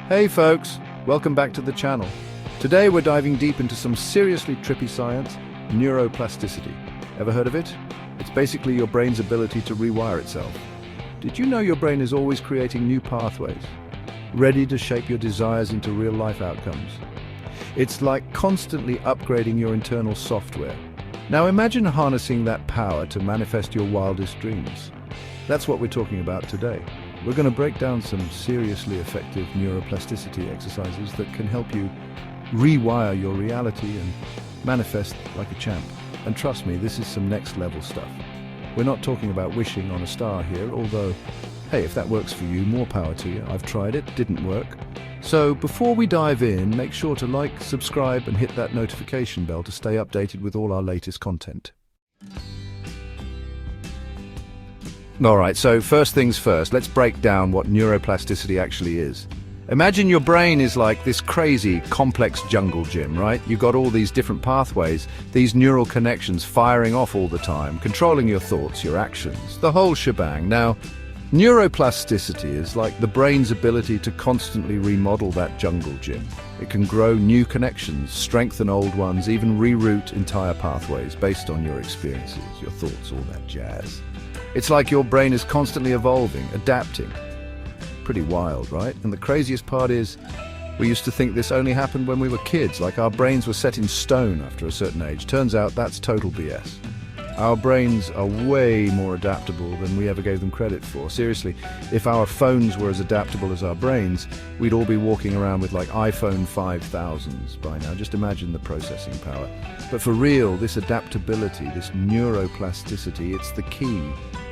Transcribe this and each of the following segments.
Hey folks, welcome back to the channel. Today we're diving deep into some seriously trippy science, neuroplasticity. Ever heard of it? It's basically your brain's ability to rewire itself. Did you know your brain is always creating new pathways, ready to shape your desires into real-life outcomes? It's like constantly upgrading your internal software. Now imagine harnessing that power to manifest your wildest dreams. That's what we're talking about today. We're going to break down some seriously effective neuroplasticity exercises that can help you rewire your reality and manifest like a champ. And trust me, this is some next level stuff. We're not talking about wishing on a star here, although, hey, if that works for you, more power to you. I've tried it, didn't work. So before we dive in, make sure to like, subscribe, and hit that notification bell to stay updated with all our latest content. Alright, so first things first, let's break down what neuroplasticity actually is. Imagine your brain is like this crazy, complex jungle gym, right? You've got all these different pathways, these neural connections firing off all the time, controlling your thoughts, your actions, the whole shebang. Now, neuroplasticity is like the brain's ability to constantly remodel that jungle gym. It can grow new connections, strengthen old ones, even reroute entire pathways based on your experiences, your thoughts, all that jazz. It's like your brain is constantly evolving, adapting. Pretty wild, right? And the craziest part is, we used to think this only happened when we were kids, like our brains were set in stone after a certain age. Turns out that's total BS. Our brains are way more adaptable than we ever gave them credit for. Seriously, if our phones were as adaptable as our brains, we'd all be walking around with like iPhone 5000s by now. Just imagine the processing power. But for real, this adaptability, this neuroplasticity, it's the key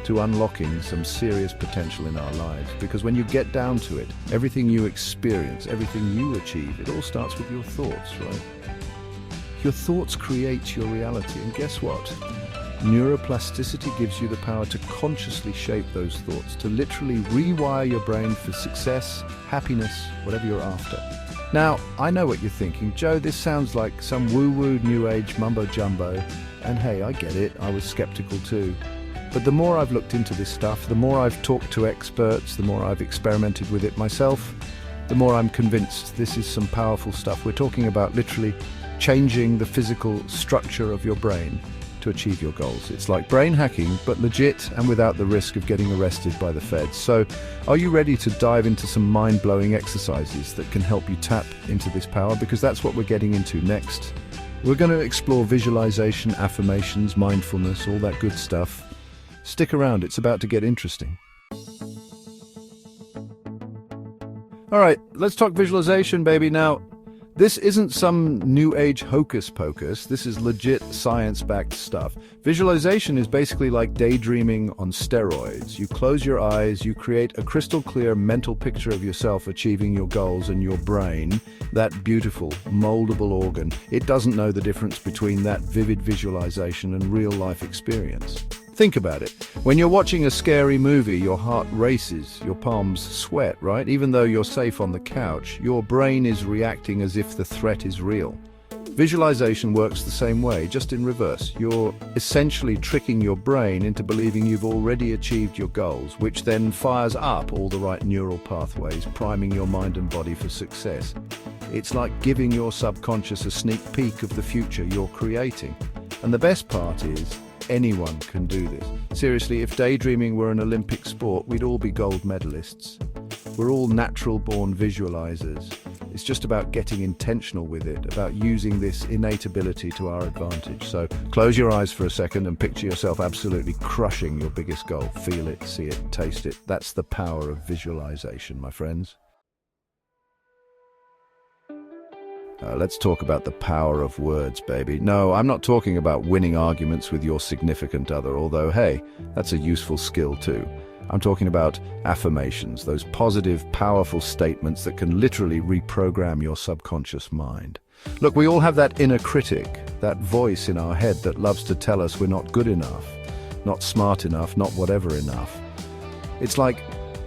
to unlocking some serious potential in our lives. Because when you get down to it, everything you experience, everything you achieve, it all starts with your thoughts, right? Your thoughts create your reality, and guess what? Neuroplasticity gives you the power to consciously shape those thoughts, to literally rewire your brain for success, happiness, whatever you're after. Now, I know what you're thinking, Joe, this sounds like some woo-woo new age mumbo-jumbo, and hey, I get it, I was skeptical too. But the more I've looked into this stuff, the more I've talked to experts, the more I've experimented with it myself, the more I'm convinced this is some powerful stuff. We're talking about literally changing the physical structure of your brain to achieve your goals. It's like brain hacking, but legit and without the risk of getting arrested by the feds. So, are you ready to dive into some mind-blowing exercises that can help you tap into this power? Because that's what we're getting into next. We're going to explore visualization, affirmations, mindfulness, all that good stuff. Stick around, it's about to get interesting. Alright, let's talk visualization, baby. Now, this isn't some new age hocus pocus, this is legit science-backed stuff. Visualization is basically like daydreaming on steroids. You close your eyes, you create a crystal clear mental picture of yourself achieving your goals, and your brain, that beautiful, moldable organ, it doesn't know the difference between that vivid visualization and real life experience. Think about it. When you're watching a scary movie, your heart races, your palms sweat, right? Even though you're safe on the couch, your brain is reacting as if the threat is real. Visualization works the same way, just in reverse. You're essentially tricking your brain into believing you've already achieved your goals, which then fires up all the right neural pathways, priming your mind and body for success. It's like giving your subconscious a sneak peek of the future you're creating. And the best part is, anyone can do this. Seriously, if daydreaming were an Olympic sport, we'd all be gold medalists. We're all natural-born visualizers. It's just about getting intentional with it, about using this innate ability to our advantage. So close your eyes for a second and picture yourself absolutely crushing your biggest goal. Feel it, see it, taste it. That's the power of visualization, my friends. Let's talk about the power of words, baby. No, I'm not talking about winning arguments with your significant other, although, hey, that's a useful skill too. I'm talking about affirmations, those positive, powerful statements that can literally reprogram your subconscious mind. Look, we all have that inner critic, that voice in our head that loves to tell us we're not good enough, not smart enough, not whatever enough. It's like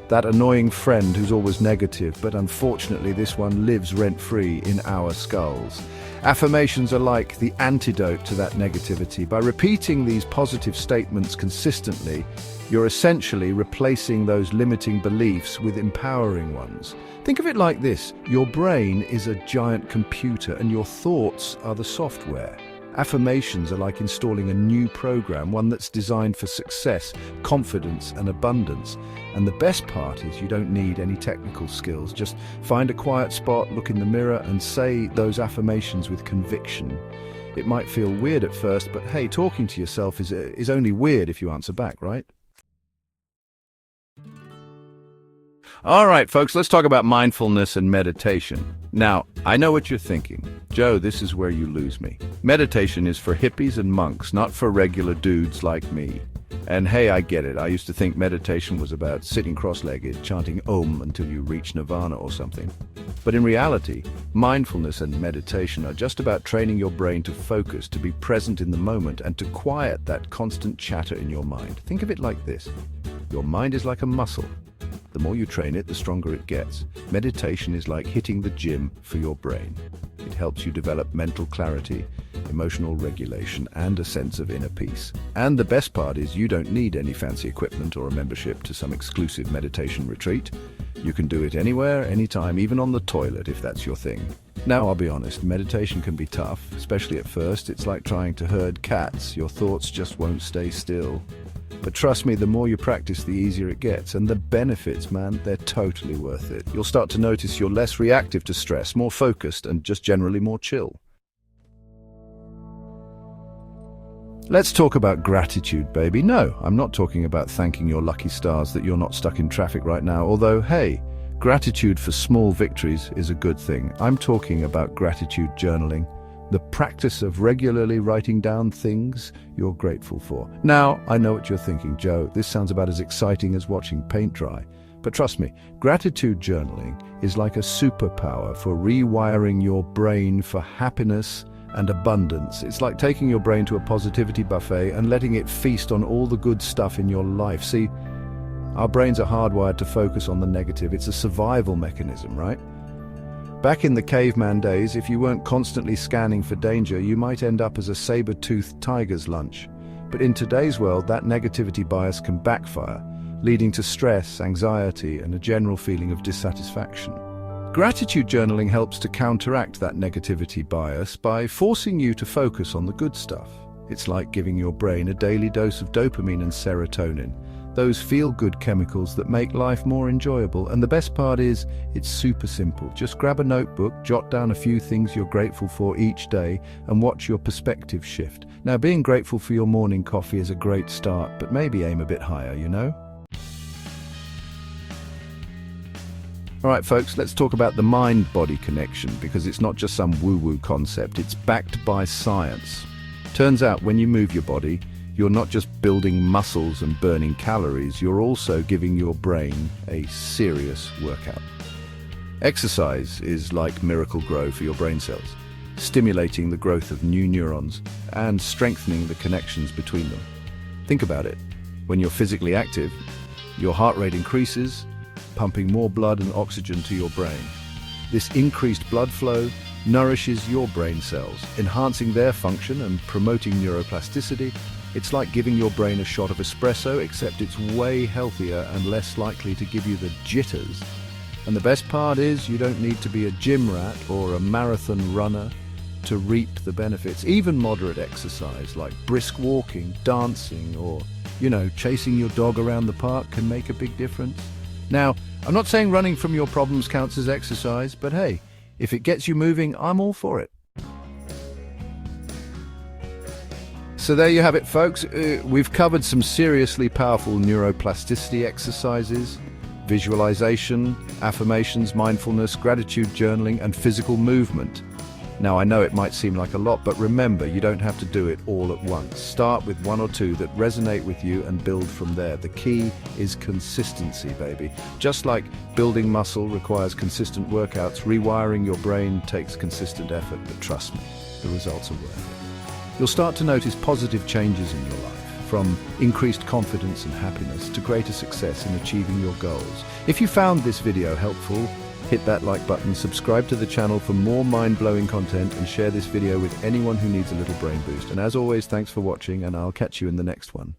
That annoying friend who's always negative, but unfortunately this one lives rent-free in our skulls. Affirmations are like the antidote to that negativity. By repeating these positive statements consistently, you're essentially replacing those limiting beliefs with empowering ones. Think of it like this: your brain is a giant computer and your thoughts are the software. Affirmations are like installing a new program, one that's designed for success, confidence, and abundance. And the best part is you don't need any technical skills. Just find a quiet spot, look in the mirror, and say those affirmations with conviction. It might feel weird at first, but hey, talking to yourself is only weird if you answer back, right? All right, folks, let's talk about mindfulness and meditation. Now, I know what you're thinking. Joe, this is where you lose me. Meditation is for hippies and monks, not for regular dudes like me. And hey, I get it. I used to think meditation was about sitting cross-legged, chanting Om until you reach nirvana or something. But in reality, mindfulness and meditation are just about training your brain to focus, to be present in the moment, and to quiet that constant chatter in your mind. Think of it like this. Your mind is like a muscle. The more you train it, the stronger it gets. Meditation is like hitting the gym for your brain. It helps you develop mental clarity, emotional regulation, and a sense of inner peace. And the best part is you don't need any fancy equipment or a membership to some exclusive meditation retreat. You can do it anywhere, anytime, even on the toilet if that's your thing. Now, I'll be honest, meditation can be tough, especially at first. It's like trying to herd cats. Your thoughts just won't stay still. But trust me, the more you practice, the easier it gets. And the benefits, man, they're totally worth it. You'll start to notice you're less reactive to stress, more focused, and just generally more chill. Let's talk about gratitude, baby. No, I'm not talking about thanking your lucky stars that you're not stuck in traffic right now, although, hey, gratitude for small victories is a good thing. I'm talking about gratitude journaling. The practice of regularly writing down things you're grateful for. Now, I know what you're thinking, Joe. This sounds about as exciting as watching paint dry. But trust me, gratitude journaling is like a superpower for rewiring your brain for happiness and abundance. It's like taking your brain to a positivity buffet and letting it feast on all the good stuff in your life. See, our brains are hardwired to focus on the negative. It's a survival mechanism, right? Back in the caveman days, if you weren't constantly scanning for danger, you might end up as a saber-toothed tiger's lunch. But in today's world, that negativity bias can backfire, leading to stress, anxiety, and a general feeling of dissatisfaction. Gratitude journaling helps to counteract that negativity bias by forcing you to focus on the good stuff. It's like giving your brain a daily dose of dopamine and serotonin, those feel-good chemicals that make life more enjoyable. And the best part is, it's super simple. Just grab a notebook, jot down a few things you're grateful for each day, and watch your perspective shift. Now, being grateful for your morning coffee is a great start, but maybe aim a bit higher, you know? All right, folks, let's talk about the mind-body connection, because it's not just some woo-woo concept, it's backed by science. Turns out when you move your body, you're not just building muscles and burning calories, you're also giving your brain a serious workout. Exercise is like Miracle Grow for your brain cells, stimulating the growth of new neurons and strengthening the connections between them. Think about it. When you're physically active, your heart rate increases, pumping more blood and oxygen to your brain. This increased blood flow nourishes your brain cells, enhancing their function and promoting neuroplasticity. It's like giving your brain a shot of espresso, except it's way healthier and less likely to give you the jitters. And the best part is, you don't need to be a gym rat or a marathon runner to reap the benefits. Even moderate exercise like brisk walking, dancing, or, chasing your dog around the park can make a big difference. Now, I'm not saying running from your problems counts as exercise, but hey, if it gets you moving, I'm all for it. So there you have it, folks. We've covered some seriously powerful neuroplasticity exercises, visualization, affirmations, mindfulness, gratitude journaling, and physical movement. Now, I know it might seem like a lot, but remember, you don't have to do it all at once. Start with one or two that resonate with you and build from there. The key is consistency, baby. Just like building muscle requires consistent workouts, rewiring your brain takes consistent effort, but trust me, the results are worth it. You'll start to notice positive changes in your life. from increased confidence and happiness to greater success in achieving your goals. If you found this video helpful, hit that like button, subscribe to the channel for more mind-blowing content, and share this video with anyone who needs a little brain boost. And as always, thanks for watching, and I'll catch you in the next one.